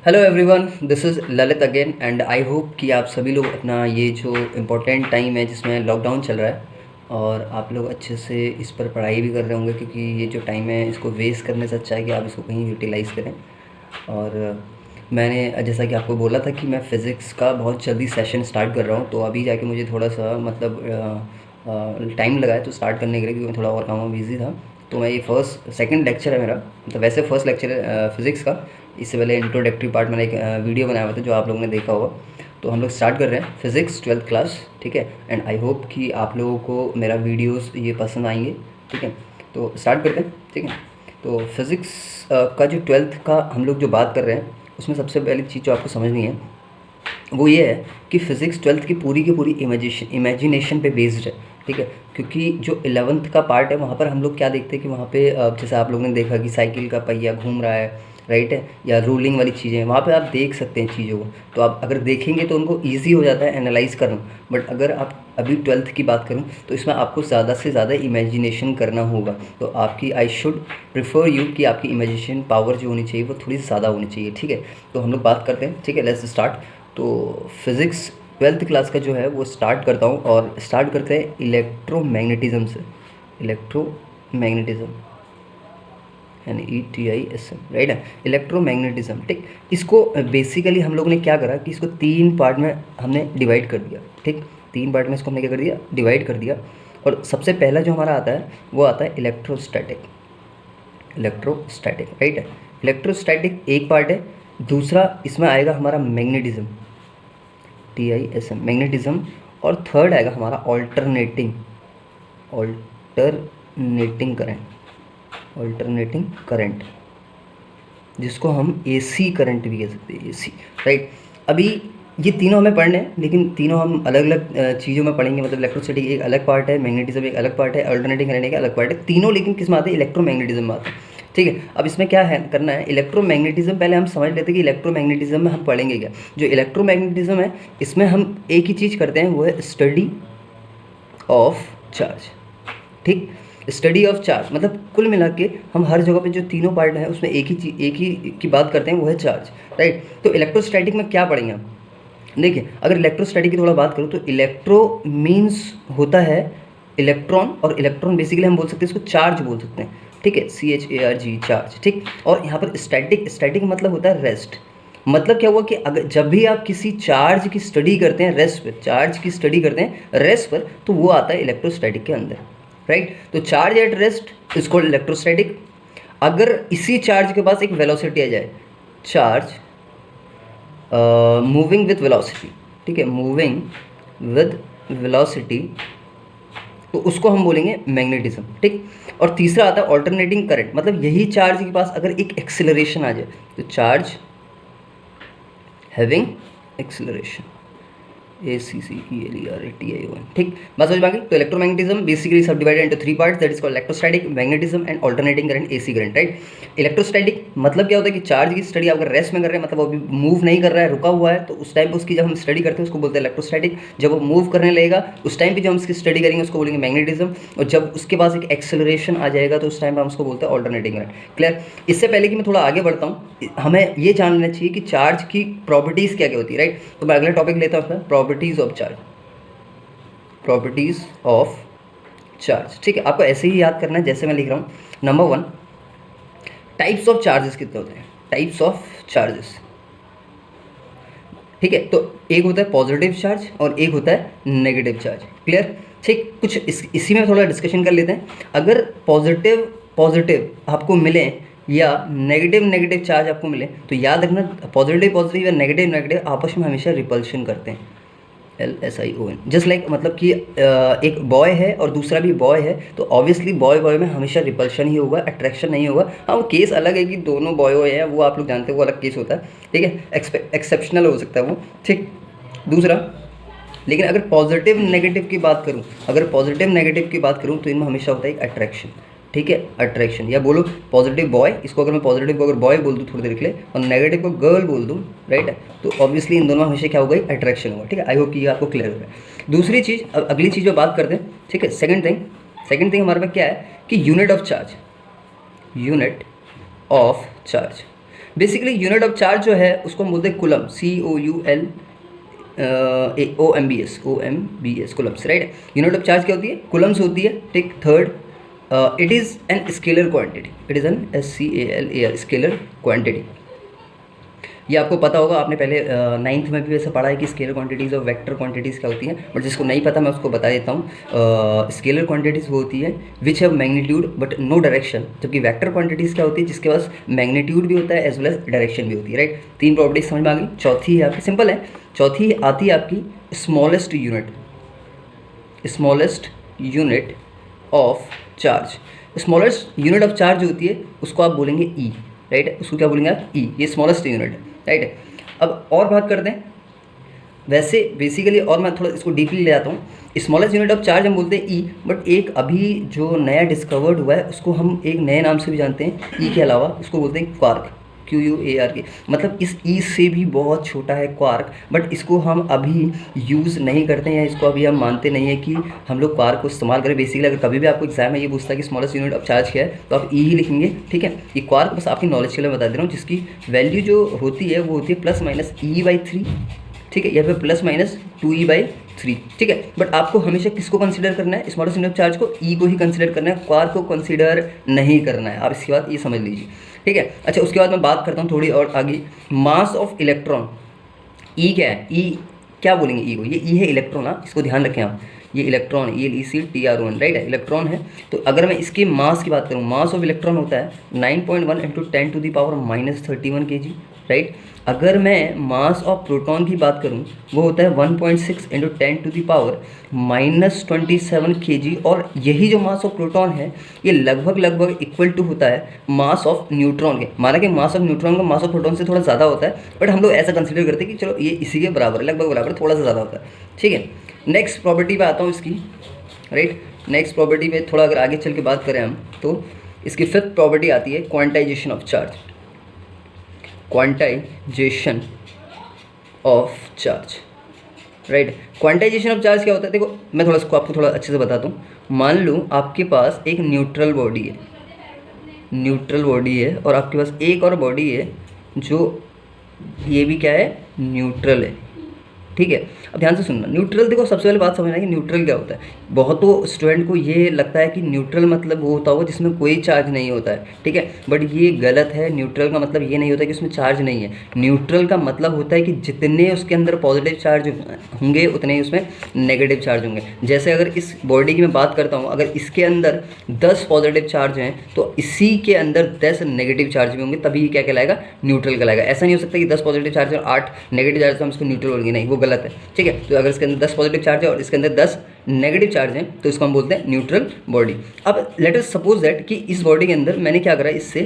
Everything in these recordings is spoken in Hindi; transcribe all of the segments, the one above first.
Hello everyone, this is Lalit again and I hope कि आप सभी लोग अपना ये जो इम्पोर्टेंट टाइम है जिसमें लॉकडाउन चल रहा है और आप लोग अच्छे से इस पर पढ़ाई भी कर रहे होंगे, क्योंकि ये जो टाइम है इसको वेस्ट करने से अच्छा है कि आप इसको कहीं यूटिलाइज़ करें। और मैंने जैसा कि आपको बोला था कि मैं फ़िज़िक्स का बहुत जल्दी सेशन स्टार्ट कर रहा हूँ, तो अभी जाके मुझे थोड़ा सा मतलब टाइम लगा है तो स्टार्ट करने के लिए, क्योंकि मैं थोड़ा और कामों में बिज़ी था। तो मैं ये सेकंड लेक्चर है मेरा, मतलब वैसे फर्स्ट लेक्चर है फ़िज़िक्स का। इससे पहले इंट्रोडक्टरी पार्ट मैंने एक वीडियो बनाया हुआ था जो आप लोगों ने देखा होगा। तो हम लोग स्टार्ट कर रहे हैं फ़िज़िक्स 12th क्लास, ठीक है। एंड आई होप कि आप लोगों को मेरा वीडियोस ये पसंद आएंगे, ठीक है। तो स्टार्ट करते हैं, ठीक है। तो फिज़िक्स का जो 12th का हम लोग जो बात कर रहे हैं उसमें सबसे पहली चीज़ जो आपको समझनी है वो ये है कि फ़िज़िक्स 12th की पूरी इमेजिनेशन पे बेस्ड है, ठीक है। क्योंकि जो 11th का पार्ट है वहाँ पर हम लोग क्या देखते हैं कि वहाँ पे जैसे आप लोगों ने देखा कि साइकिल का पहिया घूम रहा है, राइट है, या रोलिंग वाली चीज़ें वहाँ पे आप देख सकते हैं चीज़ों को। तो आप अगर देखेंगे तो उनको ईजी हो जाता है एनालाइज करना। बट अगर आप अभी 12th की बात करूँ तो इसमें आपको ज़्यादा से ज़्यादा इमेजिनेशन करना होगा। तो आपकी आई शुड प्रिफर यू कि आपकी इमेजिनेशन पावर जो होनी चाहिए वो थोड़ी ज़्यादा होनी चाहिए, ठीक है। तो हम लोग बात करते हैं, ठीक है, लेट्स स्टार्ट। तो फिज़िक्स 12th क्लास का जो है वो स्टार्ट करता हूँ और स्टार्ट करते हैं इलेक्ट्रोमैग्नेटिज़म से। इलेक्ट्रोमैग्नेटिज़म यानी ETISM, राइट है, इलेक्ट्रोमैग्नेटिज्म, ठीक। इसको बेसिकली हम लोगों ने क्या करा कि इसको 3 पार्ट में हमने डिवाइड कर दिया, ठीक। 3 पार्ट में इसको हमने क्या कर दिया, डिवाइड कर दिया। और सबसे पहला जो हमारा आता है वो आता है इलेक्ट्रोस्टैटिक, राइट है। इलेक्ट्रोस्टैटिक एक पार्ट है। दूसरा इसमें आएगा हमारा मैग्नेटिज्म, TISM, मैग्नेटिज्म। और थर्ड आएगा हमारा ऑल्टरनेटिंग करंट, जिसको हम AC करंट भी कह सकते हैं, AC, राइट। अभी ये तीनों हमें पढ़ने हैं, लेकिन तीनों हम अलग अलग चीज़ों में पढ़ेंगे। मतलब इलेक्ट्रोस्टैटिक एक अलग पार्ट है, मैग्नेटिज्म एक अलग पार्ट है, अल्टरनेटिंग करंट एक अलग पार्ट है। तीनों लेकिन किस में आते हैं, इलेक्ट्रोमैग्नेटिज्म में आते हैं, ठीक है। अब इसमें क्या है करना है, इलेक्ट्रोमैग्नेटिज्म पहले हम समझ लेते हैं कि इलेक्ट्रोमैग्नेटिज्म में हम पढ़ेंगे क्या। जो इलेक्ट्रोमैग्नेटिज्म है इसमें हम एक ही चीज़ करते हैं, वो है स्टडी ऑफ चार्ज, ठीक। स्टडी ऑफ चार्ज मतलब कुल मिला के हम हर जगह पे जो तीनों पार्ट हैं उसमें एक ही की बात करते हैं, वो है चार्ज, राइट। तो इलेक्ट्रोस्टैटिक में क्या पढ़ेंगे हम, देखिए अगर इलेक्ट्रोस्टैटिक की थोड़ा बात करूँ तो इलेक्ट्रो मीन्स होता है इलेक्ट्रॉन, और इलेक्ट्रॉन बेसिकली हम बोल सकते हैं इसको चार्ज बोल सकते हैं, ठीक है, CHARG, चार्ज, ठीक। और यहाँ पर स्टैटिक मतलब होता है रेस्ट। मतलब क्या हुआ कि अगर जब भी आप किसी चार्ज की स्टडी करते हैं रेस्ट पर, चार्ज की स्टडी करते हैं रेस्ट पर, तो वो आता है इलेक्ट्रोस्टैटिक के अंदर, राइट। तो charge at rest is called electrostatic. अगर इसी चार्ज के पास एक वेलोसिटी आ जाए, चार्ज मूविंग विथ वेलोसिटी, ठीक है, मूविंग विद वेलोसिटी, तो उसको हम बोलेंगे मैग्नेटिज्म, ठीक। और तीसरा आता है ऑल्टरनेटिंग करंट। मतलब यही चार्ज के पास अगर एक एक्सेलरेशन आ जाए, तो चार्ज हैविंग एक्सेलरेशन, ACCELERATION, ठीक। बात समझ में आ गई। तो इलेक्ट्रोमैग्नेटिज्म बेसिकली सब divided into 3 parts, that is called electrostatic, magnetism and alternating current, AC current, right. Electrostatic मतलब क्या होता है कि चार्ज की स्टडी अगर रेस्ट में कर रहे हैं, मतलब वो अभी मूव नहीं कर रहा है, रुका हुआ है, तो उस टाइम पे उसकी जब हम स्टडी करते हैं उसको बोलते हैं इलेक्ट्रोस्टैटिक। जब वो मूव करने लगेगा उस टाइम पे जो हम उसकी स्टडी करेंगे उसको बोलेंगे मैग्नेटिज्म। और जब उसके पास एक एक्सेलरेशन आ जाएगा तो उस टाइम पे हम उसको बोलते हैं अल्टरनेटिंग करंट। क्लियर। इससे पहले कि मैं थोड़ा आगे बढ़ता हूँ, हमें ये जान लेना चाहिए कि चार्ज की प्रॉपर्टीज़ क्या क्या होती है, राइट। तो मैं अगला टॉपिक लेता हूँ उसमें, properties of charge, properties of charge, ठीक है। आपको ऐसे ही याद करना है जैसे मैं लिख रहा हूँ। नंबर 1, टाइप्स ऑफ चार्जेस कितने होते हैं, टाइप्स ऑफ चार्जेस, ठीक है। तो एक होता है पॉजिटिव चार्ज और एक होता है नेगेटिव चार्ज, क्लियर, ठीक। कुछ इसी में थोड़ा डिस्कशन कर लेते हैं। अगर पॉजिटिव आपको मिले या नेगेटिव चार्ज आपको मिले, तो याद रखना पॉजिटिव या नेगेटिव आपस में हमेशा रिपल्शन करते हैं, LSION। जस्ट लाइक मतलब कि एक बॉय है और दूसरा भी बॉय है, तो ऑब्वियसली बॉय में हमेशा रिपल्शन ही होगा, अट्रैक्शन नहीं होगा। हाँ, वो केस अलग है कि दोनों बॉय हैं, वो आप लोग जानते हैं, वो अलग केस होता है, ठीक है, एक्सेप्शनल हो सकता है वो, ठीक। दूसरा, लेकिन अगर पॉजिटिव नेगेटिव की बात करूँ तो इनमें हमेशा होता है एक अट्रैक्शन, ठीक है, अट्रैक्शन। या बोलो पॉजिटिव बॉय, इसको अगर मैं पॉजिटिव को अगर बॉय बोल दूँ थोड़ी देर के लिए और नेगेटिव को गर्ल बोल दूँ, राइट है, तो ऑब्वियसली इन दोनों में हमेशा क्या होगा, अट्रैक्शन होगा, ठीक है। आई होप कि ये आपको क्लियर हो रहा है। दूसरी चीज़, अब अगली चीज़ जो बात करते हैं, ठीक है, सेकंड थिंग हमारे पास क्या है कि unit of charge, basically unit of charge जो है उसको हम बोलते हैं coulomb, COULOMBS Coulomb's, right. Unit of charge क्या होती है? कूलम्स होती है, ठीक। Third, it is an scalar quantity, it is an SCALAR scalar quantity. ये आपको पता होगा, आपने पहले 9th में भी वैसे पढ़ा है कि स्केलर क्वांटिटीज़ और वेक्टर क्वांटिटीज़ क्या होती हैं, बट जिसको नहीं पता मैं उसको बता देता हूँ। स्केलर क्वांटिटीज़ वो होती है which have magnitude but no direction, जबकि वेक्टर क्वांटिटीज़ क्या होती है? जिसके पास मैग्नीट्यूड भी होता है एज वेल एज डायरेक्शन भी होती है, राइट। 3 प्रॉपर्टीज समझ में आ गई। चौथी है आपकी, सिंपल है, चौथी आती है आपकी smallest unit of charge. Smallest unit of charge जो होती है उसको आप बोलेंगे ई, राइट। उसको क्या बोलेंगे आप? ई, ये स्मॉलेस्ट यूनिट है, राइट। अब और बात करते हैं वैसे बेसिकली, और मैं थोड़ा इसको डीपली ले जाता हूँ। स्मॉलेस्ट यूनिट ऑफ चार्ज हम बोलते हैं ई, बट एक अभी जो नया डिस्कवर्ड हुआ है उसको हम एक नए नाम से भी जानते हैं ई के अलावा, उसको बोलते हैं क्वार्क, QUARK। मतलब इस ई से भी बहुत छोटा है क्वार्क, बट इसको हम अभी यूज़ नहीं करते हैं या इसको अभी हम मानते नहीं है कि हम लोग क्वार्क को इस्तेमाल करें। बेसिकली अगर कभी भी आपको एग्जाम में ये पूछता है कि स्मॉलेस्ट यूनिट ऑफ चार्ज क्या है, तो आप ई ही लिखेंगे, ठीक है। ये क्वार्क बस आपकी नॉलेज के लिए बता दे रहा हूँ, जिसकी वैल्यू जो होती है वो होती है +-E/3, ठीक है, या फिर +-2E/3, ठीक है। बट आपको हमेशा किसको कंसीडर करना है? स्मॉलेस्ट यूनिट ऑफ चार्ज को, ई को ही कंसीडर करना है, क्वार्क को कंसीडर नहीं करना है। आप इसकी बात ये समझ लीजिए, ठीक है। अच्छा, उसके बाद मैं बात करता हूँ थोड़ी और आगे, मास ऑफ इलेक्ट्रॉन। ई क्या है? ई क्या बोलेंगे ई को? ये ई है इलेक्ट्रॉन, हाँ, इसको ध्यान रखें आप। ये इलेक्ट्रॉन, ELECTRON, राइट है, इलेक्ट्रॉन है। तो अगर मैं इसके मास की बात करूँ, मास ऑफ इलेक्ट्रॉन होता है 9.1 × 10⁻³ kg, राइट। अगर मैं मास ऑफ प्रोटॉन की बात करूं वो होता है 1.6 × 10⁻27 kg, और यही जो मास ऑफ प्रोटॉन है ये लगभग इक्वल टू होता है मास ऑफ न्यूट्रॉन के। माना कि मास ऑफ न्यूट्रॉन का मास ऑफ प्रोटॉन से थोड़ा ज़्यादा होता है, बट हम लोग ऐसा कंसिडर करते हैं कि चलो ये इसी के बराबर, लगभग बराबर, थोड़ा सा ज़्यादा होता है, ठीक है। नेक्स्ट प्रॉपर्टी पे आता हूँ इसकी, राइट। नेक्स्ट प्रॉपर्टी पे थोड़ा अगर आगे चल के बात करें हम, तो इसकी 5th प्रॉपर्टी आती है quantization of charge. Quantization of charge, right. Quantization of charge क्या होता है? देखो मैं थोड़ा इसको आपको थोड़ा अच्छे से बताता हूँ। मान लो आपके पास एक न्यूट्रल बॉडी है, और आपके पास एक और बॉडी है जो ये भी क्या है? न्यूट्रल है, ठीक है। अब ध्यान से सुनना, न्यूट्रल, देखो सबसे पहले बात समझना है कि न्यूट्रल क्या होता है। बहुतों स्टूडेंट को ये लगता है कि न्यूट्रल मतलब वो होता होगा जिसमें कोई चार्ज नहीं होता है, ठीक है, बट ये गलत है। न्यूट्रल का मतलब ये नहीं होता कि उसमें चार्ज नहीं है। न्यूट्रल का मतलब होता है कि जितने उसके अंदर पॉजिटिव चार्ज होंगे उतने ही उसमें नेगेटिव चार्ज होंगे। जैसे अगर इस बॉडी की मैं बात करता हूँ, अगर इसके अंदर 10 पॉजिटिव चार्ज हैं तो इसी के अंदर 10 नेगेटिव चार्ज भी होंगे, तभी क्या कहलाएगा? न्यूट्रल कहलाएगा। ऐसा नहीं हो सकता कि 10 पॉजिटिव चार्ज और 8 नेगेटिव चार्ज तो हम इसको न्यूट्रल बोलेंगे, नहीं, वो गलत है, ठीक है। तो अगर इसके अंदर 10 पॉजिटिव चार्ज है और इसके अंदर 10 नेगेटिव चार्ज हैं तो इसको हम बोलते हैं न्यूट्रल बॉडी। अब लेट अस सपोज दैट कि इस बॉडी के अंदर मैंने क्या करा, इससे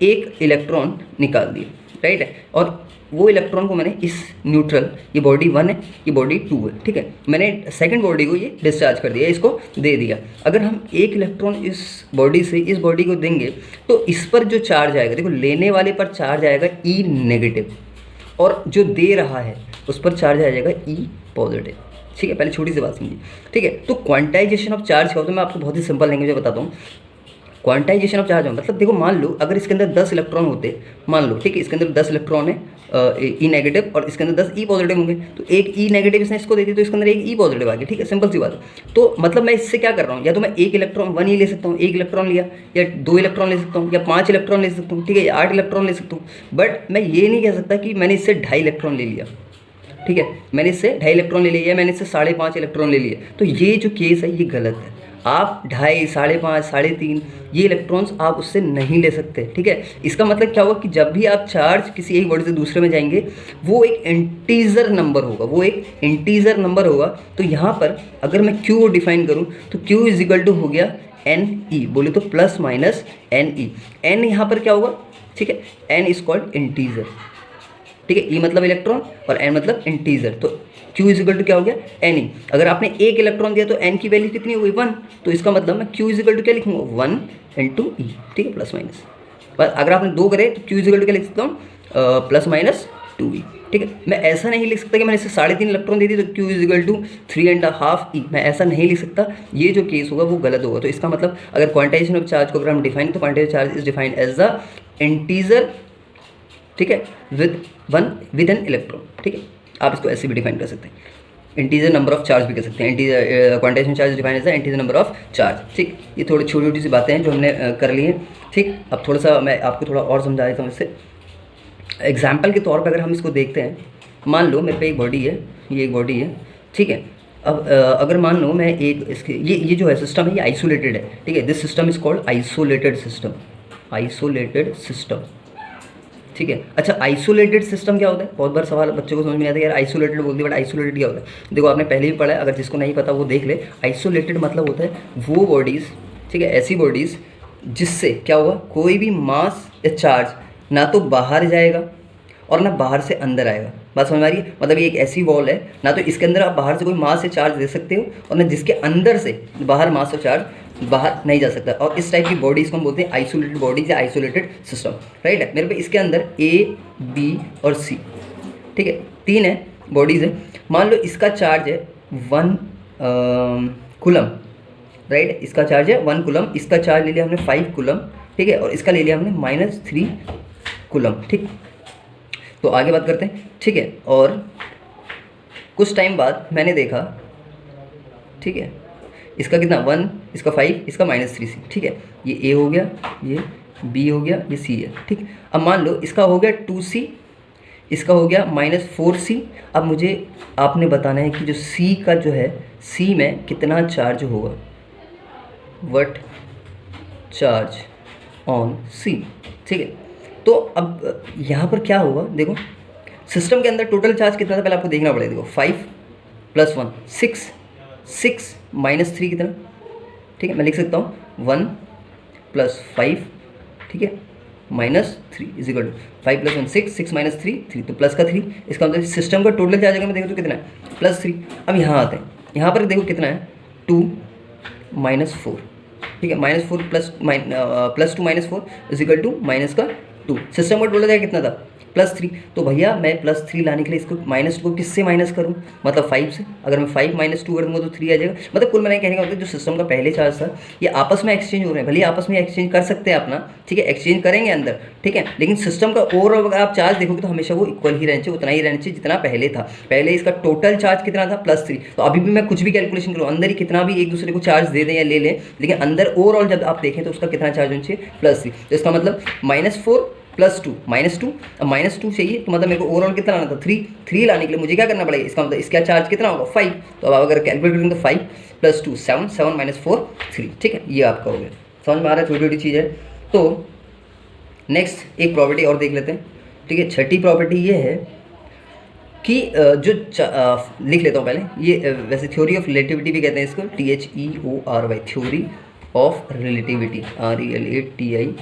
एक इलेक्ट्रॉन निकाल दिया, राइट है, और वो इलेक्ट्रॉन को मैंने इस न्यूट्रल, ये बॉडी 1 है, ये बॉडी 2 है, ठीक है, मैंने सेकंड बॉडी को ये डिस्चार्ज कर दिया, इसको दे दिया। अगर हम एक इलेक्ट्रॉन इस बॉडी से इस बॉडी को देंगे तो इस पर जो चार्ज आएगा, देखो लेने वाले पर चार्ज आएगा E नेगेटिव, और जो दे रहा है उस पर चार्ज आ जाएगा E पॉजिटिव, ठीक है। पहले छोटी सी बात समझिए, ठीक है। तो क्वांटाइजेशन ऑफ चार्ज क्या होता है, मैं आपको बहुत ही सिंपल लैंग्वेज में बताता हूँ। क्वांटाइजेशन ऑफ चार्ज मतलब देखो, मान लो अगर इसके अंदर 10 इलेक्ट्रॉन होते, मान लो, ठीक है, इसके अंदर 10 इलेक्ट्रॉन है E नेगेटिव और इसके अंदर 10 E पॉजिटिव होंगे, तो एक E नेगेटिव इसने इसको दे दी तो इसके अंदर एक E पॉजिटिव आ गया, ठीक है, सिंपल सी बात है। तो मतलब मैं इससे क्या कर रहा हूँ, या तो मैं एक इलेक्ट्रॉन 1 ही ले सकता हूँ, एक इलेक्ट्रॉन लिया, या 2 इलेक्ट्रॉन ले सकता हूँ, या 5 इलेक्ट्रॉन ले सकता हूँ, ठीक है, या 8 इलेक्ट्रॉन ले सकता हूँ, बट मैं ये नहीं कह सकता कि मैंने इससे 2.5 इलेक्ट्रॉन ले लिया, ठीक है, मैंने इससे 2.5 इलेक्ट्रॉन ले लिया, मैंने इससे 5.5 इलेक्ट्रॉन ले लिए, तो ये जो केस है ये गलत है। आप 2.5, 5.5, 3.5 ये इलेक्ट्रॉन्स आप उससे नहीं ले सकते, ठीक है। इसका मतलब क्या होगा कि जब भी आप चार्ज किसी एक बॉडी से दूसरे में जाएंगे वो एक इंटीजर नंबर होगा, तो यहाँ पर अगर मैं Q को डिफाइन करूँ तो Q = हो गया NE, बोले तो +-NE। N यहाँ पर क्या होगा, ठीक है, N इज कॉल्ड इंटीजर, ठीक है, E मतलब इलेक्ट्रॉन और N मतलब इंटीजर, तो Q = क्या हो गया Ne। अगर आपने एक इलेक्ट्रॉन दिया तो N की वैल्यू कितनी हो गई 1, तो इसका मतलब मैं Q = क्या लिखूंगा 1 × E, ठीक है, +-। पर अगर आपने 2 करे तो Q = क्या लिख सकता हूँ +-2E, ठीक है। मैं ऐसा नहीं लिख सकता कि मैंने इसे 3.5 इलेक्ट्रॉन दे दी तो Q = 3.5E, मैं ऐसा नहीं लिख सकता, ये जो केस होगा वो गलत होगा। तो इसका मतलब अगर क्वांटाइजेशन ऑफ चार्ज को अगर हम डिफाइन, तो quantization charge is defined as the integer ठीक है, विद एन इलेक्ट्रॉन। ठीक है, आप इसको ऐसे भी डिफाइन कर सकते हैं, इंटीजर नंबर ऑफ चार्ज भी कर सकते हैं। Integer quantization charge define as the integer number of charge. ठीक, ये थोड़ी छोटी छोटी सी बातें हैं जो हमने कर ली हैं। ठीक, अब थोड़ा सा मैं आपको थोड़ा और समझा देता हूँ इससे। एग्जाम्पल के तौर पर अगर हम इसको देखते हैं, मान लो मेरे पे एक बॉडी है, ये एक बॉडी है। ठीक है, अब अगर मान लो मैं एक इसके ये जो है सिस्टम है, ये आइसोलेटेड है। ठीक है, this system is called isolated system, isolated system. ठीक है, अच्छा आइसोलेटेड सिस्टम क्या होता है? बहुत बार सवाल बच्चों को समझ में आता है यार आइसोलेटेड बोलते हैं, बट आइसोलेटेड क्या होता है? देखो आपने पहले भी पढ़ा है, अगर जिसको नहीं पता वो देख ले। आइसोलेटेड मतलब होता है वो बॉडीज़, ठीक है, ऐसी बॉडीज़ जिससे क्या होगा, कोई भी मास या चार्ज ना तो बाहर जाएगा और ना बाहर से अंदर आएगा। बात समझ में आ रही है? मतलब ये एक ऐसी वॉल है, ना तो इसके अंदर आप बाहर से कोई मास या चार्ज दे सकते हो और ना जिसके अंदर से बाहर मास और चार्ज बाहर नहीं जा सकता। और इस टाइप की बॉडीज़ को हम बोलते हैं आइसोलेटेड बॉडीज या आइसोलेटेड सिस्टम। राइट है, मेरे पे इसके अंदर ए, बी और सी, ठीक है, 3 है बॉडीज़ है। मान लो इसका चार्ज है 1 कूलम। राइट, इसका चार्ज है 1 कूलम, इसका चार्ज ले लिया हमने 5 कूलम। ठीक है, और इसका ले लिया हमने -3 कूलम। ठीक, तो आगे बात करते हैं। ठीक है, और कुछ टाइम बाद मैंने देखा, ठीक है, इसका कितना 1, इसका 5, इसका -3c। ठीक है, ये ए हो गया, ये बी हो गया, ये सी है। ठीक, अब मान लो इसका हो गया 2c, इसका हो गया -4c। अब मुझे आपने बताना है कि जो सी का जो है, सी में कितना चार्ज होगा, व्हाट चार्ज ऑन सी। ठीक है, तो अब यहाँ पर क्या होगा, देखो सिस्टम के अंदर टोटल चार्ज कितना था पहले आपको देखना पड़ेगा। देखो 5 + 1 6, 6 -3 कितना, ठीक है, मैं लिख सकता हूँ 1 + 5, ठीक है, -3 = 5 + 1 6, 6 - 3 3, तो प्लस का 3। इसका मतलब सिस्टम का टोटल चार्ज अगर मैं देखो तो कितना है, +3। अब यहाँ आते हैं, यहाँ पर देखो कितना है 2 - 4, ठीक है, -4 + 2 - 4 = -2। सिस्टम का टोटल चार्ज कितना था, +3। तो भैया मैं +3 लाने के लिए इसको -2 को किससे माइनस करूँ, मतलब 5 से। अगर मैं 5 - 2 कर दूँगा तो 3 आ जाएगा। मतलब कुल मिलाकर कहने का मतलब जो सिस्टम का पहले चार्ज था ये आपस में एक्सचेंज हो रहे हैं। भले आपस में एक्सचेंज कर सकते हैं अपना, ठीक है, एक्सचेंज करेंगे अंदर, ठीक है, लेकिन सिस्टम का ओवरऑल अगर आप चार्ज देखोगे तो हमेशा वो इक्वल ही रहना चाहिए, उतना ही रहना चाहिए जितना पहले था। पहले इसका टोटल चार्ज कितना था, +3। तो अभी भी मैं कुछ भी कैलकुलेशन करूँ, अंदर ही कितना भी एक दूसरे को चार्ज दे दें या ले लें, लेकिन अंदर ओवरऑल जब आप देखें तो उसका कितना चार्ज होना चाहिए, +3। तो इसका मतलब -4 + 2 -2। अब -2 चाहिए तो मतलब मेरे को ओवरऑल कितना लाना था, 3 लाने के लिए मुझे क्या करना पड़ेगा, इसका मतलब इसका चार्ज कितना होगा 5। तो अब अगर कैलकुलेट करेंगे तो 5 + 2 7, 7 - 4 3। ठीक है, ये आपका हो गया, समझ में आ रहा है, छोटी छोटी चीज़ है। तो नेक्स्ट एक प्रॉपर्टी और देख लेते हैं। ठीक है, छठी प्रॉपर्टी ये है कि लिख लेता हूँ पहले ये, वैसे थ्योरी ऑफ रिलेटिविटी भी कहते हैं इसको, THEORY, theory of relativity, RELATIVITY,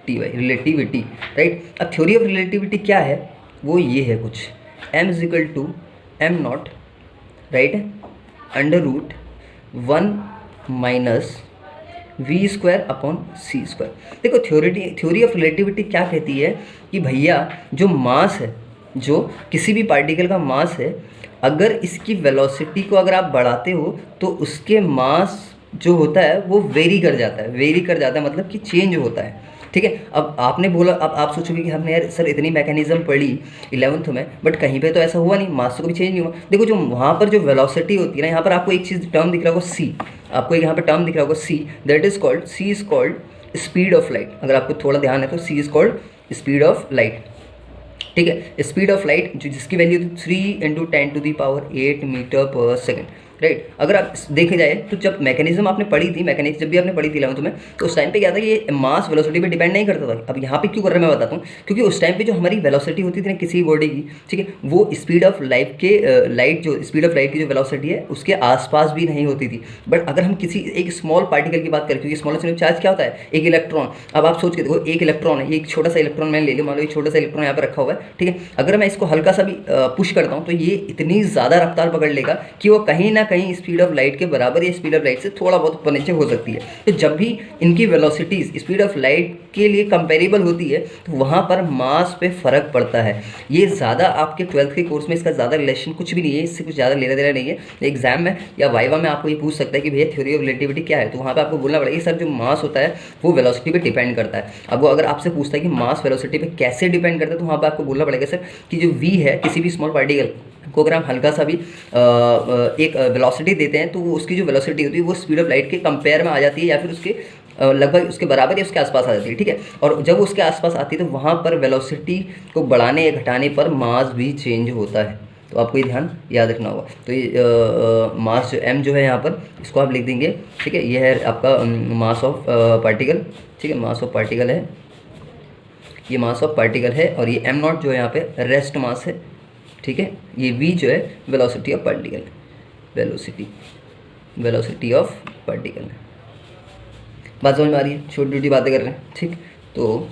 relativity. Right, अब थ्योरी ऑफ रिलेटिविटी क्या है, वो ये है कुछ m = m0, राइट, √1 - v²/c²। देखो थ्योरी ऑफ रिलेटिविटी क्या कहती है कि भैया जो मास है, जो किसी भी पार्टिकल का मास है, अगर इसकी वेलोसिटी को अगर आप बढ़ाते हो तो उसके मास जो होता है वो वेरी कर जाता है, मतलब कि चेंज होता है। ठीक है, अब आपने बोला, अब आप सोचोगे कि हमने यार सर इतनी मैकेनिज्म पढ़ी 11th में, बट कहीं पे तो ऐसा हुआ नहीं, मास तो कभी चेंज नहीं हुआ। देखो जो वहाँ पर जो वेलोसिटी होती है ना, यहाँ पर आपको एक चीज़ टर्म दिख रहा होगा c, आपको यहाँ पर टर्म दिख रहा होगा c, that is called, c is called speed of light. अगर आपको थोड़ा ध्यान है तो c is called speed of light. ठीक है, स्पीड ऑफ लाइट जो जिसकी वैल्यू 3 × 10⁸ मीटर/सेकेंड। राइट, अगर आप देखे जाए तो जब मैकेनिज्म आपने पढ़ी थी, मैकेनिक्स जब भी आपने पढ़ी थी 11th में, तो उस टाइम पे क्या था कि ये मास वेलोसिटी पे डिपेंड नहीं करता था। अब यहाँ पे क्यों कर रहा है मैं बताता हूँ, क्योंकि उस टाइम पे जो हमारी वेलोसिटी होती थी ना किसी बॉडी की, ठीक है, वो स्पीड ऑफ लाइट की जो वेलोसिटी है उसके आसपास भी नहीं होती थी। बट अगर हम किसी एक स्मॉल पार्टिकल की बात करें, क्योंकि स्मॉलेस्ट यूनिट चार्ज क्या होता है, एक इलेक्ट्रॉन। अब आप सोच के देखो, एक इलेक्ट्रॉन है, ये एक छोटा सा इलेक्ट्रॉन मैंने ले लिया, मान लो ये छोटा सा इलेक्ट्रॉन यहाँ पर रखा हुआ है, ठीक है, अगर मैं इसको हल्का सा भी पुश करता हूँ तो ये इतनी ज़्यादा रफ्तार पकड़ लेगा कि वो कहीं ना कहीं स्पीड ऑफ लाइट के बराबर या स्पीड ऑफ लाइट से थोड़ा बहुत ऊपर नीचे हो सकती है। तो जब भी इनकी वेलोसिटीज़ स्पीड ऑफ लाइट के लिए कंपेरेबल होती है तो वहाँ पर मास पे फ़र्क पड़ता है। ये ज़्यादा आपके 12th के कोर्स में इसका ज़्यादा रिलेशन कुछ भी नहीं है, इससे कुछ ज़्यादा लेना देना नहीं है। एग्जाम में या वाइवा में आपको ये पूछ सकता है कि भैया थ्योरी ऑफ रिलेटिविटी क्या है, तो वहाँ पर आपको बोलना पड़ेगा सर जो मास होता है वो वेलोसिटी पे डिपेंड करता है। अब वो अगर आपसे पूछता है कि मास वेलोसिटी पे कैसे डिपेंड करता है, तो वहाँ पर आपको बोलना पड़ेगा सर कि जो v है किसी भी स्मॉल पार्टिकल को अगर हम हल्का सा भी एक वेलोसिटी देते हैं तो वो उसकी जो वेलोसिटी होती है वो स्पीड ऑफ लाइट के कंपेयर में आ जाती है या फिर उसके लगभग उसके बराबर या उसके आसपास आ जाती है, ठीक है। और जब उसके आसपास आती है तो वहाँ पर वेलोसिटी को बढ़ाने या घटाने पर मास भी चेंज होता है। तो आपको ये ध्यान याद रखना होगा। तो ये मास जो m जो है यहाँ पर इसको आप लिख देंगे, ठीक है। ये है आपका मास ऑफ पार्टिकल, ठीक है, मास ऑफ पार्टिकल है, ये मास ऑफ पार्टिकल है। और ये m नॉट जो है यहाँ पे रेस्ट मास है, ठीक है। ये v जो है velocity of particle, velocity of particle. बात समझ में आ रही है? छोटी छोटी बातें कर रहे हैं, ठीक। तो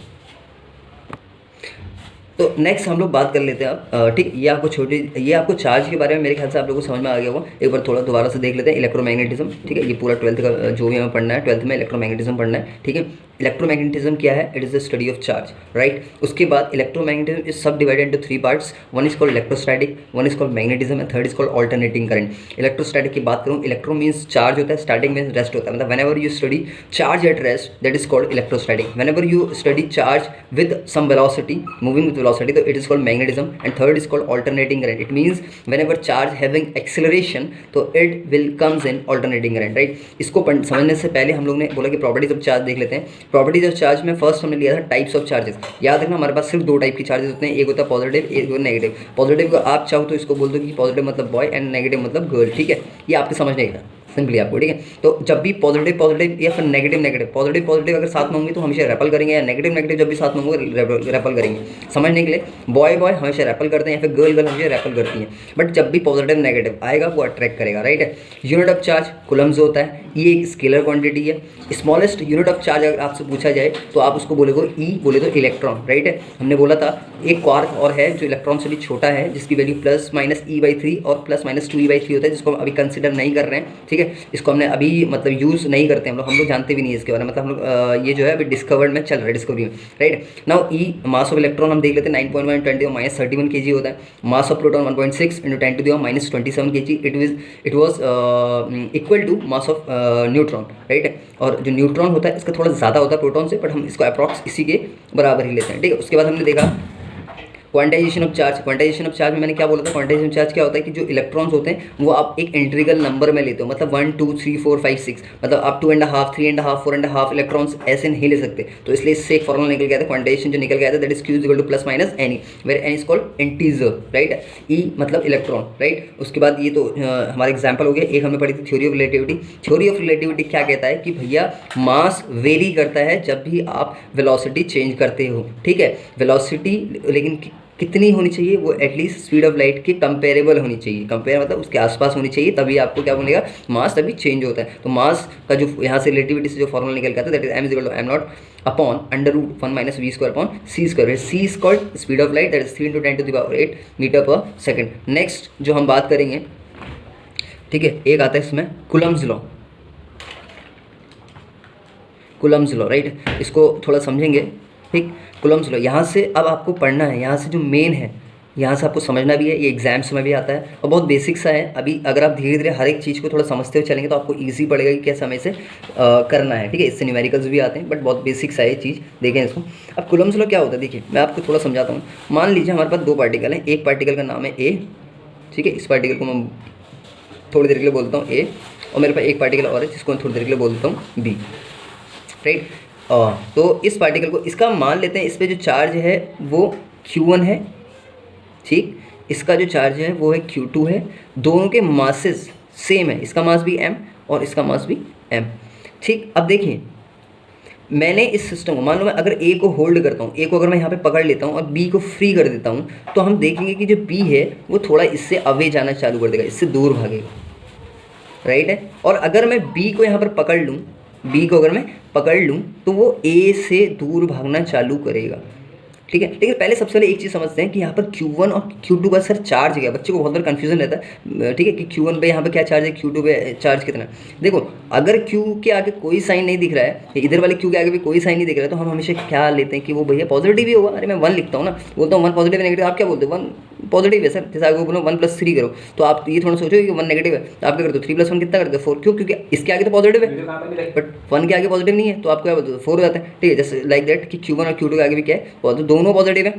नेक्स्ट हम लोग बात कर लेते हैं अब, ठीक। ये आपको चार्ज के बारे में मेरे ख्याल से आप लोगों को समझ में आ गया होगा। एक बार थोड़ा दोबारा से देख लेते हैं। इलेक्ट्रोमैग्नेटिज्म, ठीक है, ये पूरा 12th का जो भी हमें पढ़ना है, 12th में इलेक्ट्रोमैग्नेटिज्म पढ़ना है, ठीक है। इलेक्ट्रोमैग्नेटिज्म क्या है? It is the study of charge, right. उसके बाद इलेक्ट्रोमैग्नेटिज्म इज सब divided into 3 parts. One is called electrostatic, one is called magnetism and third is called alternating current. Electrostatic की बात करूँ, इलेक्ट्रो मीन्स चार्ज होता है, स्टैटिक मीन्स रेस्ट होता है। मतलब whenever you study charge at rest that is called electrostatic. Whenever you study charge with some velocity, moving with velocity, तो it is called magnetism. And third is called alternating current. It means whenever charge having acceleration तो it will comes in alternating current, right। इसको समझने से पहले हम लोग ने बोला कि प्रॉपर्टीज ऑफ चार्ज देख लेते हैं। प्रॉपर्टीज ऑफ चार्ज में फर्स्ट हमने लिया था टाइप्स ऑफ चार्जेस। याद रखना हमारे पास सिर्फ 2 टाइप की चार्जेस होते हैं, एक होता है पॉजिटिव, एक होता है नेगेटिव। पॉजिटिव को आप चाहो तो इसको बोल दो कि पॉजिटिव मतलब बॉय एंड नेगेटिव मतलब गर्ल, ठीक है। ये आपके समझने का सिंपली आपको, ठीक है। तो जब भी पॉजिटिव या फिर नेगेटिव पॉजिटिव अगर साथ में होंगे तो हमेशा रेपल करेंगे, या नेगेटिव जब भी साथ में होंगे रेपल करेंगे। समझने के लिए बॉय हमेशा रेपल करते हैं या फिर गर्ल हमेशा रेपल करती हैं। बट जब भी पॉजिटिव नेगेटिव आएगा वो अट्रैक्ट करेगा, राइट है। यूनिट ऑफ चार्ज कूलम्स होता है, ये एक स्केलर क्वांटिटी है। स्मॉलेस्ट यूनिट ऑफ चार्ज अगर आपसे पूछा जाए तो आप उसको बोलेगो ई, बोले तो इलेक्ट्रॉन, राइट है। हमने बोला था एक क्वार्क और है जो इलेक्ट्रॉन से भी छोटा है, जिसकी वैल्यू +-e/3 और +-2e/3 होता है, जिसको हम अभी कंसिडर नहीं कर रहे हैं, ठीक है। इसको हमने अभी मतलब यूज़ नहीं करते हम लोग जानते भी नहीं है इसके बारे में। मतलब हम लोग ये जो है अभी डिस्कवर्ड में चल रहा है, डिस्कवरी में, right. Now E mass of electron हम देख लेते हैं 9.1 × 10⁻³ kg होता है। Mass of proton 1.6 × 10⁻27 kg। It was equal to mass of neutron, right है। और जो न्यूट्रॉन होता है इसका थोड़ा ज़्यादा होता है प्रोटॉन से, बट हम इसको अप्रॉक्स इसी के बराबर ही लेते हैं, ठीक है। उसके बाद हमने देखा quantization of charge. Quantization of charge में मैंने क्या बोला था? क्वांटाइजेशन चार्ज क्या होता है कि जो इलेक्ट्रॉन्स होते हैं वो आप एक इंटीग्रल नंबर में लेते हो, मतलब 1 2 3 4 5 6, मतलब आप 2.5 3.5 4.5 इलेक्ट्रॉन्स ऐसे नहीं ले सकते। तो इसलिए इससे एक फॉर्मूला निकल गया था क्वांटाइजेशन जो निकल गया था, that is Q = +-n, where n is called integer, right. E मतलब इलेक्ट्रॉन, राइट। उसके बाद ये तो हमारा एग्जाम्पल हो गया। एक हमने पढ़ी थी theory of relativity. Theory of relativity क्या कहता है कि भैया मास वेरी करता है जब भी आप वेलोसिटी चेंज करते हो, ठीक है। वेलोसिटी लेकिन कितनी होनी चाहिए? वो एटलीस्ट स्पीड ऑफ लाइट के कंपेरेबल होनी चाहिए। कंपेयर मतलब उसके आसपास होनी चाहिए, तभी आपको क्या बनेगा? मास तभी चेंज होता है। तो मास का जो यहाँ से रिलेटिविटी से जो फॉर्मूला निकल गया था, that is m = m0 upon √1 - v²/c²। c is called speed of light, that is 3 × 10⁸ metre per second. Next जो हम बात करेंगे, ठीक है, एक आता है इसमें Coulomb's law. Coulomb's law, right. इसको थोड़ा समझेंगे, ठीक। कूलम्ब्स लॉ यहाँ से अब आपको पढ़ना है, यहाँ से जो मेन है यहाँ से आपको समझना भी है, ये एग्जाम्स में भी आता है और बहुत बेसिक सा है। अभी अगर आप धीरे धीरे हर एक चीज़ को थोड़ा समझते हुए चलेंगे तो आपको ईजी पड़ेगा कि कैसे हमें इसे करना है, ठीक है। इससे न्यूमेरिकल्स भी आते हैं, बट बहुत बेसिक सा है ये चीज़। देखें इसको। अब कूलम्ब्स लॉ क्या होता है, देखिए मैं आपको थोड़ा समझाता हूँ। मान लीजिए हमारे पास 2 पार्टिकल हैं, एक पार्टिकल का नाम है ए, ठीक है। इस पार्टिकल को मैं थोड़ी देर के लिए बोलता हूँ ए, और मेरे पास एक पार्टिकल और है जिसको मैं थोड़ी देर के लिए बोलता हूँ बी, राइट। तो इस पार्टिकल को इसका मान लेते हैं, इस पर जो चार्ज है वो Q1 है, ठीक। इसका जो चार्ज है वो है Q2 है। दोनों के मासेस सेम है, इसका मास भी m और इसका मास भी m, ठीक। अब देखिए मैंने इस सिस्टम को, मान लो मैं अगर A को होल्ड करता हूँ, A को अगर मैं यहाँ पे पकड़ लेता हूँ और B को फ्री कर देता हूँ, तो हम देखेंगे कि जो B है वो थोड़ा इससे अवे जाना चालू कर देगा, इससे दूर भागेगा, राइट है। और अगर मैं B को यहाँ पर पकड़ लूँ, B को अगर मैं पकड़ लूँ तो वो A से दूर भागना चालू करेगा, ठीक है। लेकिन पहले सबसे पहले एक चीज़ समझते हैं कि यहाँ पर Q1 और Q2 का सर चार्ज क्या है। बच्चे को बहुत बार कन्फ्यूजन रहता है, ठीक है, कि Q1 पे यहाँ पे क्या चार्ज है, Q2 पे चार्ज कितना है। देखो अगर Q के आगे कोई साइन नहीं दिख रहा है, इधर वाले Q के आगे भी कोई साइन नहीं दिख रहा है, तो हम हमेशा क्या लेते हैं कि वो भैया पॉजिटिव ही होगा। अरे मैं 1 लिखता हूँ ना, बोलता हूँ 1 पॉजिटिव नेगेटिव, आप क्या बोलते हो 1 पॉजिटिव है सर। जैसे आगे बोलो 1 + 3 करो, तो आप ये थोड़ा सोचो कि 1 नेगेटिव है, तो आप क्या करते हो 3 + 1 कितना करते हो 4, क्यों, क्योंकि इसके आगे तो पॉजिटिव है बट 1 के आगे पॉजिटिव नहीं है, तो आपको क्या बोलते हो 4 हो जाता है। ठीक है, जैसे लाइक दैट कि Q1 और Q2 के आगे भी क्या है, तो दोनों पॉजिटिव है।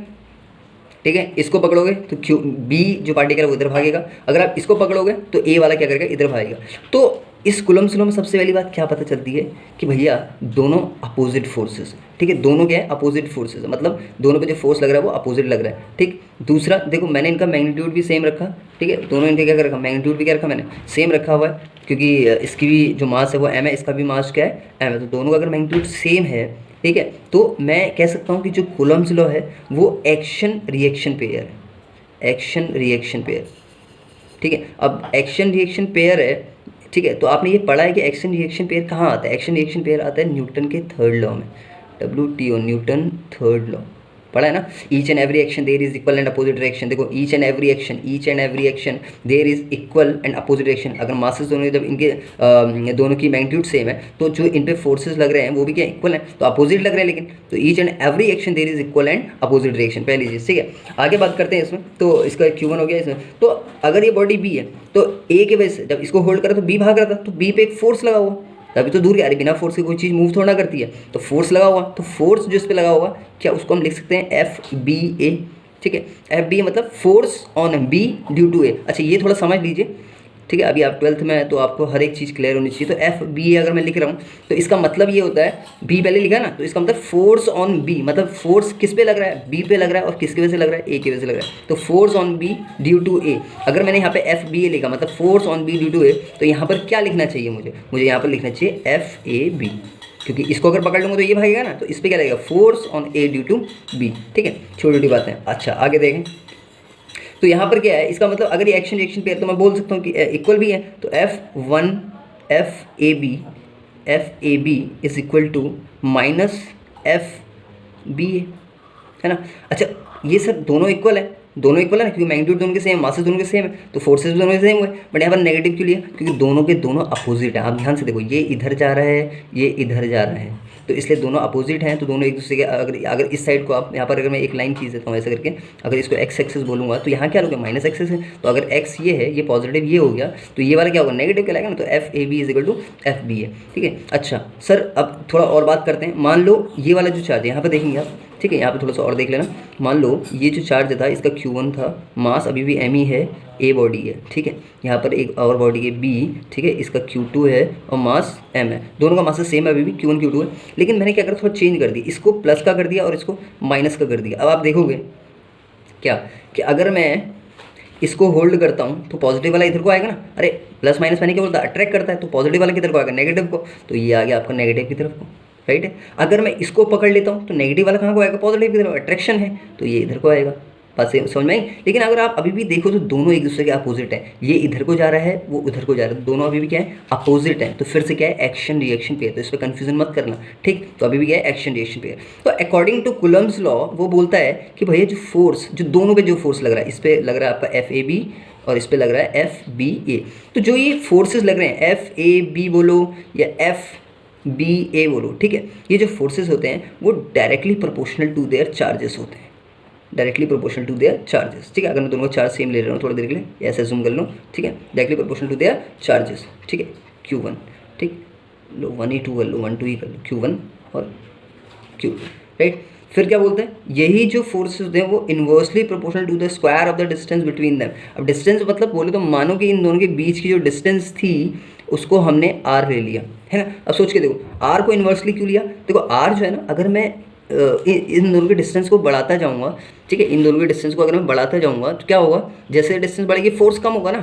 ठीक है, इसको पकड़ोगे तो बी जो पार्टिकल है वो इधर भागेगा, अगर आप इसको पकड़ोगे तो ए वाला क्या करेगा, इधर भागेगा। तो इस कूलम्ब्स लॉ में सबसे पहली बात क्या पता चलती है कि भैया दोनों अपोजिट फोर्सेस, ठीक है, दोनों क्या है अपोजिट फोर्सेस, मतलब दोनों पे जो फोर्स लग रहा है वो अपोजिट लग रहा है। ठीक, दूसरा देखो मैंने इनका मैग्नीट्यूड भी सेम रखा, ठीक है, दोनों इनके क्या रखा, मैग्नीट्यूड भी क्या रखा मैंने सेम रखा हुआ है, क्योंकि इसकी भी जो मास है वो m है, इसका भी मास क्या है m है, तो दोनों का अगर मैग्नीट्यूड सेम है, ठीक है, तो मैं कह सकता हूँ कि जो कूलम्ब्स लॉ है वो एक्शन रिएक्शन पेयर है, एक्शन रिएक्शन पेयर। ठीक है, अब एक्शन रिएक्शन पेयर है, ठीक है, तो आपने ये पढ़ा है कि एक्शन रिएक्शन पेयर कहाँ आता है। एक्शन रिएक्शन पेयर आता है न्यूटन के थर्ड लॉ में, WTO, न्यूटन थर्ड लॉ पढ़ा है ना। Each and every action there is equal and opposite reaction. देखो each and every action there is equal and opposite reaction. अगर मासेस दोनों जब इनके दोनों की मैग्नीट्यूड सेम है तो जो इन पे फोर्सेस लग रहे हैं वो भी क्या इक्वल है, तो अपोजिट लग रहे हैं, लेकिन तो each and every action there is equal and opposite reaction, पहली चीज़। ठीक है, आगे बात करते हैं इसमें, तो इसका Q1 हो गया इसमें। तो अगर ये बॉडी B है तो A के वजह से जब इसको होल्ड करा तो B भाग रहा था, तो B पे एक फोर्स लगा हुआ, तभी तो दूर की आ रही, बिना फोर्स के कोई चीज़ मूव थोड़ा ना करती है, तो फोर्स लगा हुआ, तो फोर्स जो इस पर लगा हुआ क्या उसको हम लिख सकते हैं FBA। ठीक है, FBA मतलब force on B due to A। अच्छा ये थोड़ा समझ लीजिए, ठीक है, अभी आप 12th में है तो आपको हर एक चीज़ क्लियर होनी चाहिए। तो FBA अगर मैं लिख रहा हूँ तो इसका मतलब ये होता है, B पहले लिखा है ना, तो इसका मतलब फोर्स ऑन B, मतलब फोर्स किस पे लग रहा है, B पे लग रहा है, और किसकी वजह से लग रहा है, A की वजह से लग रहा है, तो force on B due to A। अगर मैंने यहाँ पे FBA लिखा मतलब force on B due to A, तो यहाँ पर क्या लिखना चाहिए मुझे यहाँ पर लिखना चाहिए FAB, क्योंकि इसको अगर पकड़ लूँगा तो ये भागेगा ना, तो इस पर क्या लगेगा force on A due to B। ठीक है, छोटी छोटी बातें। अच्छा आगे देखें, तो यहाँ पर क्या है, इसका मतलब अगर ये एक्शन रिएक्शन पेयर तो मैं बोल सकता हूँ कि इक्वल भी है, तो F1 FAB is equal to minus FBA, है ना। अच्छा ये सर दोनों इक्वल है, दोनों इक्वल है ना, क्योंकि मैग्नीट्यूड दोनों के सेम, मासेस दोनों के सेम है, तो फोर्सेस भी दोनों के सेम हुए, बट यहाँ पर नेगेटिव क्यों लिया, क्योंकि दोनों के दोनों अपोजिट है। आप ध्यान से देखो, ये इधर जा रहा है, ये इधर जा रहा है, तो इसलिए दोनों अपोजिट हैं, तो दोनों एक दूसरे के अगर इस साइड को आप यहाँ पर अगर मैं एक लाइन खींच देता हूँ ऐसे करके, अगर इसको एक्स एक्सिस बोलूँगा तो यहाँ क्या होगा माइनस एक्सिस है, तो अगर एक्स ये है, ये पॉजिटिव ये हो गया, तो ये वाला क्या होगा नेगेटिव कहलाएगा ना, तो FAB is equal to FBA। ठीक है, अच्छा सर अब थोड़ा और बात करते हैं। मान लो ये वाला जो चार्ज है यहाँ पर देखेंगे आप, ठीक है, यहाँ पे थोड़ा सा और देख लेना। मान लो ये जो चार्ज था इसका Q1 था, मास अभी भी M ही है, A बॉडी है, ठीक है, यहाँ पर एक और बॉडी है B, ठीक है, इसका Q2 है और मास M है, दोनों का मास सेम है अभी भी, Q1 Q2 है, लेकिन मैंने क्या करा थोड़ा चेंज कर दिया, इसको प्लस का कर दिया और इसको माइनस का कर दिया। अब आप देखोगे क्या कि अगर मैं इसको होल्ड करता हूँ तो पॉजिटिव वाला इधर को आएगा ना, अरे प्लस माइनस मैंने क्या बोलता अट्रैक्ट करता है, तो पॉजिटिव वाला किधर को आएगा नेगेटिव को, तो ये आ गया आपका नेगेटिव की तरफ को, राइट है। अगर मैं इसको पकड़ लेता हूँ तो नेगेटिव वाला कहाँ को आएगा, पॉजिटिव की तरफ, अट्रैक्शन है तो ये इधर को आएगा, बात समझ में आई। लेकिन अगर आप अभी भी देखो तो दोनों एक दूसरे के अपोजिट है, ये इधर को जा रहा है वो उधर को जा रहा है, दोनों अभी भी क्या है अपोजिट है, तो फिर से क्या है एक्शन रिएक्शन पेयर, तो इस पर कंफ्यूजन मत करना, ठीक। तो अभी भी क्या है एक्शन रिएक्शन पेयर। तो अकॉर्डिंग टू कूलम्ब्स लॉ वो बोलता है कि भैया जो फोर्स, जो दोनों पे जो फोर्स लग रहा है, इस पर लग रहा है आपका FAB और इस पे लग रहा है FBA, तो जो ये फोर्सेस लग रहे हैं FAB बोलो या FBA बोलो, ठीक है, ये जो फोर्सेस होते हैं वो directly proportional to their charges होते हैं, directly proportional to their charges. ठीक है, अगर मैं दोनों का चार्ज सेम ले रहा हूँ थोड़ी देर के लिए ऐसे जूम कर लूँ, ठीक है, directly proportional to their charges, ठीक है, Q1, ठीक, लो 1 ही 2 कर लो, 1 2 ही कर लो, Q1 और Q2, राइट। फिर क्या बोलते हैं, यही जो फोर्सेस होते हैं वो inversely proportional to the square of the distance between them. अब डिस्टेंस मतलब बोले तो मानो कि इन दोनों के बीच की जो डिस्टेंस थी उसको हमने R ले लिया, है ना। अब सोच के देखो R को इन्वर्सली क्यों लिया, देखो R जो है ना, अगर मैं इन दोनों के डिस्टेंस को बढ़ाता जाऊँगा, ठीक है, इन दोनों के डिस्टेंस को अगर मैं बढ़ाता जाऊँगा तो क्या होगा, जैसे डिस्टेंस बढ़ेगी फोर्स कम होगा ना,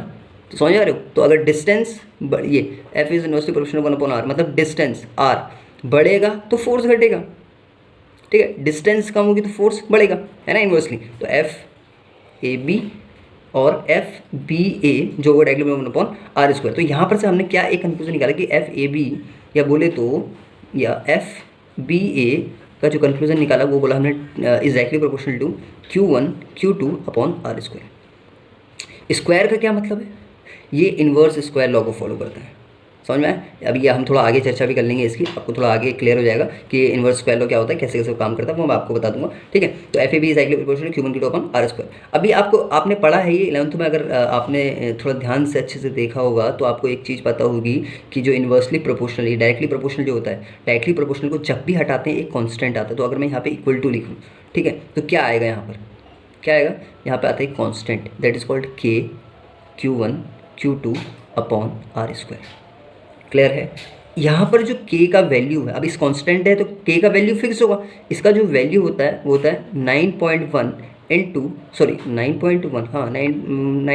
तो समझ आ रहे हो। तो अगर डिस्टेंस ये F is inversely proportional 1/R, मतलब डिस्टेंस R बढ़ेगा तो फोर्स घटेगा, ठीक है, डिस्टेंस कम होगी तो फोर्स बढ़ेगा, है ना, इन्वर्सली। तो FAB और FBA जो होगा डायरेक्टली 1/R²। तो यहाँ पर से हमने क्या एक कंफ्यूजन निकाला कि FAB या बोले तो या FBA का जो कंक्लूजन निकाला वो बोला हमने is proportional to Q1 Q2 upon R square. Square का क्या मतलब है, ये इन्वर्स स्क्वायर लॉ को फॉलो करता है, समझ में आया। अभी ये हम थोड़ा आगे चर्चा भी कर लेंगे इसकी, आपको थोड़ा आगे क्लियर हो जाएगा कि इन्वर्स स्क्वायर लॉ क्या होता है, कैसे कैसे काम करता है, वो मैं आपको बता दूंगा, ठीक है। तो F A B is actually proportional Q1 Q2 upon R square. अभी आपने पढ़ा है ये 11th में, अगर आपने थोड़ा ध्यान से अच्छे से देखा होगा तो आपको एक चीज़ पता होगी कि जो इन्वर्सली प्रोपोर्शनल, ये डायरेक्टली प्रोपोर्शनल जो होता है, डायरेक्टली प्रोपोर्शनल को जब भी हटाते हैं एक कॉन्स्टेंट आता है। तो अगर मैं यहाँ पे इक्वल टू लिखूँ, ठीक है, तो क्या आएगा यहाँ पर, क्या आएगा, यहाँ पे आता है constant that is called K Q1 Q2 upon R square. Clear है। यहाँ पर जो K का वैल्यू है, अब इस कांस्टेंट है तो K का वैल्यू फिक्स होगा, इसका जो वैल्यू होता है वो होता है 9.1 इंटू 9.1, हाँ 9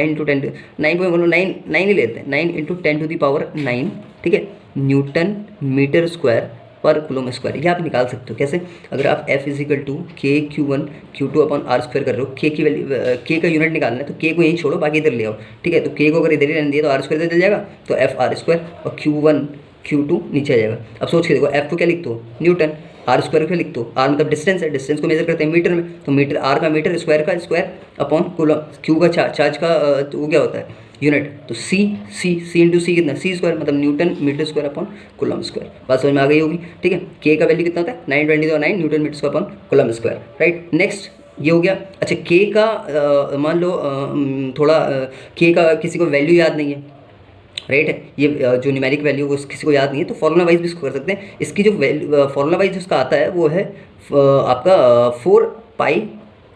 इंटू 10, 9 ही लेते हैं, 9 इंटू 10 टू दी पावर 9, ठीक है, न्यूटन मीटर स्क्वायर पर कूलम स्क्वायर। ये आप निकाल सकते हो कैसे, अगर आप F equal to K Q1 Q2 upon R square कर रहे हो, K की वैल्यू, K का यूनिट निकालना है तो K को यहीं छोड़ो, बाकी इधर ले आओ, ठीक है। तो K को अगर इधर ही रहने दिया तो R स्क्वायर इधर चल जाएगा, तो F R स्क्वायर और Q1 Q2 नीचे आ जाएगा। अब सोच के देखो, F को क्या लिख दो न्यूटन, R स्क्वायर को लिख दो, R मतलब डिस्टेंस है, डिस्टेंस को मेजर करते हैं मीटर में, तो मीटर R का मीटर, स्क्वायर का स्क्वायर अपॉन कूलम, Q का चार्ज का तो वो क्या होता है यूनिट, तो C इंटू सी कितना, C स्क्वायर मतलब newton metre square upon coulomb square. बात समझ में आ गई होगी, ठीक है। K का वैल्यू कितना होता है 920 और 9 newton metre square upon coulomb square, right. Next ये हो गया। अच्छा K का मान लो थोड़ा K का किसी को वैल्यू याद नहीं है, राइट है, ये जो न्यूमेरिक वैल्यू वो किसी को याद नहीं है, तो फॉर्मूला वाइज भी इसको कर सकते हैं। इसकी जो वैल्यू फॉर्मूला वाइज उसका आता है वो है आपका 4 पाई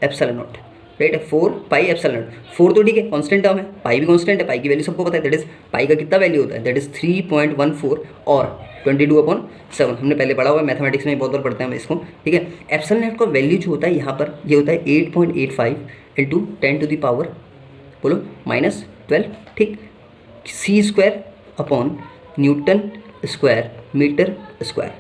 एप्सिलॉन नॉट, राइट है, 4 पाई एप्सिलॉन नॉट। 4 तो ठीक है कांस्टेंट टर्म है, पाई भी कांस्टेंट है, पाई की वैल्यू सबको पता है, दैट इज पाई का कितना वैल्यू होता है, दैट इज 3.14 और 22/7। हमने पहले पढ़ा हुआ है मैथमेटिक्स में, बहुत बार पढ़ते हैं हम इसको, ठीक है। एप्सिलॉन नॉट का वैल्यू जो होता है यहाँ पर ये होता है 8.85 इंटू 10 टू द पावर बोलो -12, ठीक, C square upon newton square metre square,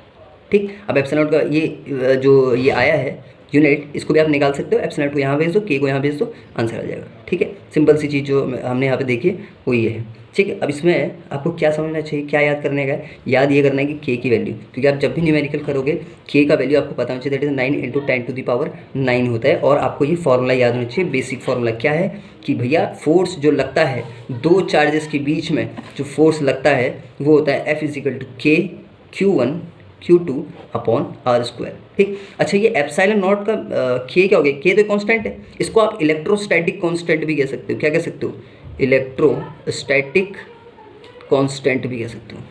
ठीक। अब एप्सिलॉन नॉट का ये जो ये आया है यूनिट, इसको भी आप निकाल सकते हो, एप्सिलॉन नॉट को यहाँ भेज दो, K को यहाँ भेज दो, आंसर आ जाएगा, ठीक है। सिंपल सी चीज़ जो हमने यहाँ पे देखी है वो ये है, ठीक है। अब इसमें आपको क्या समझना चाहिए, क्या याद करने का है, याद ये करना है कि K की वैल्यू, क्योंकि आप जब भी न्यूमेरिकल करोगे K का वैल्यू आपको पता होना चाहिए, that is 9 into 10 to the power 9 होता है। और आपको ये फॉर्मूला याद होना चाहिए, बेसिक फॉर्मूला क्या है कि भैया फोर्स जो लगता है दो चार्जेस के बीच में, जो फोर्स लगता है वो होता है F equal to K Q1 Q2 upon R square, ठीक। अच्छा ये एप्सिलॉन नॉट का K क्या हो गया, K तो कांस्टेंट है, इसको आप इलेक्ट्रोस्टैटिक कांस्टेंट भी कह सकते हो, क्या कह सकते हो, इलेक्ट्रोस्टैटिक कांस्टेंट भी कह सकते हो,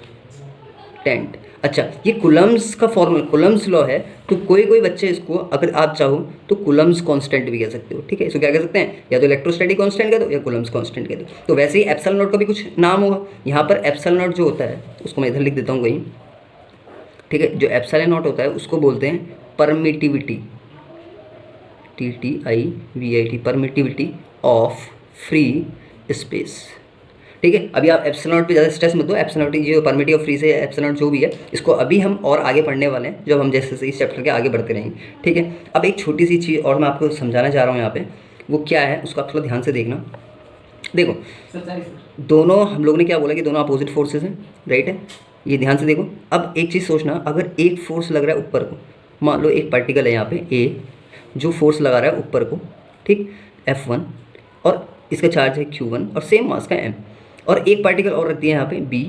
टेंट। अच्छा ये कुलम्स का फॉर्मूला, कुलम्स लॉ है, तो कोई बच्चे इसको अगर आप चाहो तो कुलम्स कांस्टेंट भी कह सकते हो, ठीक है। इसको क्या कह सकते हैं, या तो इलेक्ट्रोस्टैटिक कांस्टेंट कह दो या कुलम्स कांस्टेंट कह दो। तो वैसे ही एप्सिलॉन नॉट का भी कुछ नाम होगा, यहाँ पर एप्सिलॉन नॉट जो होता है उसको मैं इधर लिख देता हूँ कहीं, ठीक है। जो एप्सिलॉन नॉट होता है उसको बोलते हैं permittivity, TTIVIT, permittivity of free space, ठीक है। अभी आप एप्सिलॉन नॉट पे ज़्यादा स्ट्रेस मत दो, एप्सिलॉन नॉट जो परमिटिव ऑफ फ्री से एप्सिलॉन नॉट जो भी है, इसको अभी हम और आगे पढ़ने वाले हैं जब हम जैसे जैसे इस चैप्टर के आगे बढ़ते रहेंगे, ठीक है। अब एक छोटी सी चीज़ और मैं आपको समझाना चाह रहा हूँ यहाँ पे, वो क्या है उसको आप थोड़ा ध्यान से देखना। देखो दोनों हम लोगों ने क्या बोला कि दोनों अपोजिट फोर्सेज हैं, राइट है, ये ध्यान से देखो। अब एक चीज़ सोचना, अगर एक फोर्स लग रहा है ऊपर को, मान लो एक पार्टिकल है यहाँ पे A जो फोर्स लगा रहा है ऊपर को, ठीक, F1, और इसका चार्ज है Q1 और सेम मास का M, और एक पार्टिकल और रख दिया यहाँ पे B,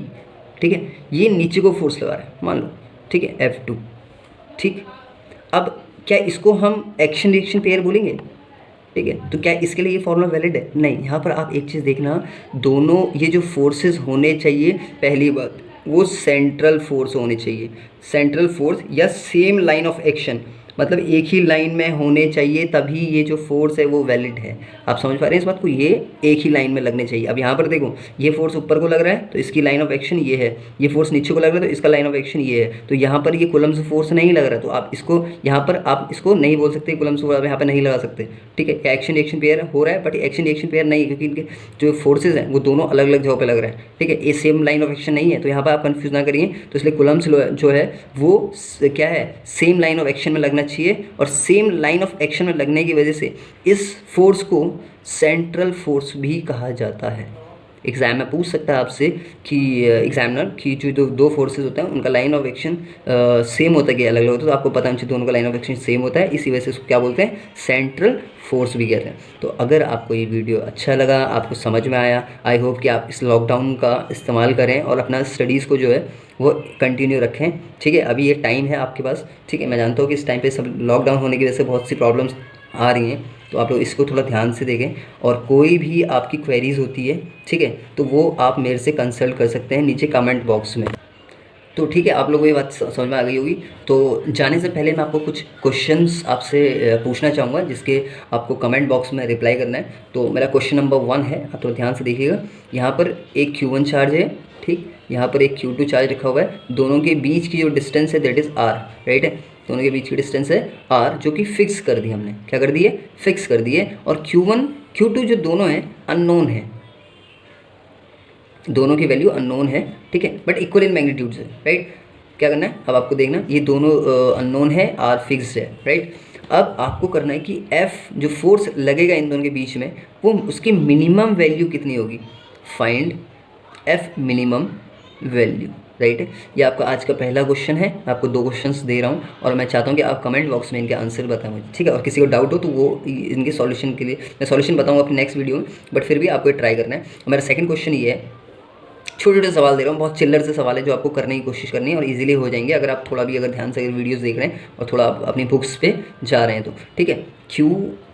ठीक है, ये नीचे को फोर्स लगा रहा है मान लो, ठीक है, F2, ठीक। अब क्या इसको हम एक्शन रिएक्शन पेयर बोलेंगे, ठीक है। तो क्या इसके लिए ये फॉर्मूला वैलिड है, नहीं। यहाँ पर आप एक चीज़ देखना, दोनों ये जो फोर्सेस होने चाहिए, पहली बात वो सेंट्रल फोर्स होने चाहिए, सेंट्रल फोर्स या सेम लाइन ऑफ एक्शन, मतलब एक ही लाइन में होने चाहिए, तभी ये जो फोर्स है वो वैलिड है। आप समझ पा रहे हैं इस बात को, ये एक ही लाइन में लगने चाहिए। अब यहाँ पर देखो, ये फोर्स ऊपर को लग रहा है तो इसकी लाइन ऑफ एक्शन ये है, ये फोर्स नीचे को लग रहा है तो इसका लाइन ऑफ एक्शन ये है। तो यहाँ पर ये कूलम्स फोर्स नहीं लग रहा, तो आप इसको यहाँ पर आप इसको नहीं बोल सकते कूलम्स फोर्स, यहाँ पर नहीं लगा सकते, ठीक है। एक्शन रिएक्शन पेयर हो रहा है, बट एक्शन रिएक्शन पेयर नहीं है, क्योंकि इनके जो फोर्सेज हैं वो दोनों अलग अलग जगह पर लग रहे हैं, ठीक है। ये सेम लाइन ऑफ एक्शन नहीं है, तो यहाँ पर आप कन्फ्यूज ना करिए। तो इसलिए कूलम्स जो है वो क्या है, सेम लाइन ऑफ एक्शन में लगना चाहिए, और सेम लाइन ऑफ एक्शन में लगने की वजह से इस फोर्स को सेंट्रल फोर्स भी कहा जाता है। एग्ज़ाम में पूछ सकता है आपसे कि एग्जामिनर कि जो दो फोर्सेस होते हैं उनका लाइन ऑफ एक्शन सेम होता है कि अलग अलग होता है, तो आपको पता होना चाहिए दोनों का लाइन ऑफ एक्शन सेम होता है, इसी वजह से उसको क्या बोलते हैं, सेंट्रल फोर्स भी कहते हैं। तो अगर आपको ये वीडियो अच्छा लगा, आपको समझ में आया, आई होप कि आप इस लॉकडाउन का इस्तेमाल करें और अपना स्टडीज़ को जो है वो कंटिन्यू रखें। ठीक है, अभी ये टाइम है आपके पास। ठीक है, मैं जानता हूँ कि इस टाइम पे सब लॉकडाउन होने की वजह से बहुत सी प्रॉब्लम्स आ रही हैं, तो आप लोग इसको थोड़ा ध्यान से देखें। और कोई भी आपकी क्वेरीज़ होती है, ठीक है, तो वो आप मेरे से कंसल्ट कर सकते हैं नीचे कमेंट बॉक्स में। तो ठीक है, आप लोगों को ये बात समझ में आ गई होगी। तो जाने से पहले मैं आपको कुछ क्वेश्चंस आपसे पूछना चाहूँगा, जिसके आपको कमेंट बॉक्स में रिप्लाई करना है। तो मेरा क्वेश्चन नंबर 1 है, आप थोड़ा ध्यान से देखिएगा। यहाँ पर एक Q1 चार्ज है, ठीक, यहाँ पर एक Q2 चार्ज रखा हुआ है, दोनों के बीच की जो डिस्टेंस है दैट इज़ R, राइट है, दोनों के बीच की डिस्टेंस है R, जो कि फिक्स कर दी हमने, क्या कर दी है, फिक्स कर दी है। और Q1 Q2 जो दोनों हैं अननोन है, दोनों की वैल्यू अननोन है, ठीक है, बट इक्वल इन मैग्नीट्यूड से, राइट। क्या करना है अब आपको देखना, ये दोनों अननोन है, R फिक्स्ड है, राइट। अब आपको करना है कि F जो फोर्स लगेगा इन दोनों के बीच में, वो उसकी मिनिमम वैल्यू कितनी होगी, find F minimum value, right है। ये आपका आज का पहला क्वेश्चन है। मैं आपको 2 क्वेश्चंस दे रहा हूँ और मैं चाहता हूँ कि आप कमेंट बॉक्स में इनके आंसर बताएं मुझे, ठीक है। और किसी को डाउट हो तो वो इनके सॉल्यूशन के लिए मैं सॉल्यूशन बताऊँगा अपनी नेक्स्ट वीडियो में, बट फिर भी आपको ट्राई करना है। मेरा सेकंड क्वेश्चन ये है, छोटे छोटे सवाल दे रहा हूँ, बहुत चिल्लर से सवाल है जो आपको करने की कोशिश करनी है और इजीली हो जाएंगे अगर आप थोड़ा भी अगर ध्यान से अगर वीडियोस देख रहे हैं और थोड़ा आप अपनी बुक्स पे जा रहे हैं तो, ठीक है। क्यू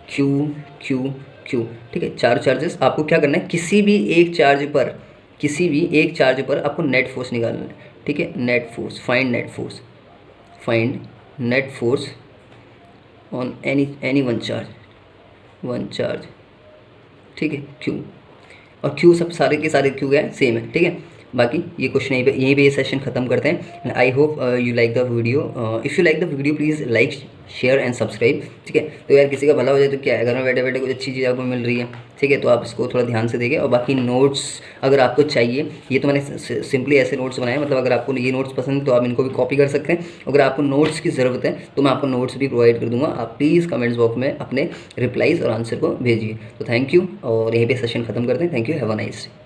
क्यू क्यू क्यू, ठीक है, 4 चार्जेस। आपको क्या करना है, किसी भी एक चार्ज पर आपको नेट फोर्स निकालना है, ठीक है। Net force, find net force on any one charge, ठीक है, क्यू। और क्यू सब सारे के सारे क्यू है सेम है, ठीक है। बाकी ये क्वेश्चन यहीं पे ये सेशन खत्म करते हैं। And I hope you like the video. If you like the video please like, share and subscribe, ठीक है। तो यार किसी का भला हो जाए तो क्या है, घर में बैठे बैठे कुछ अच्छी चीज़ आपको मिल रही है, ठीक है, तो आप इसको थोड़ा ध्यान से देखें। और बाकी नोट्स अगर आपको चाहिए, ये तो मैंने सिंपली ऐसे नोट्स बनाए, मतलब अगर आपको ये नोट्स पसंद है तो आप इनको भी कॉपी कर सकते हैं। अगर आपको नोट्स की ज़रूरत है तो मैं आपको नोट्स भी प्रोवाइड कर दूंगा, आप प्लीज़ कमेंट्स बॉक्स में अपने रिप्लाईज़ और आंसर को भेजिए। तो थैंक यू, और यहीं पे सेशन खत्म करते हैं। Thank you, have a nice day.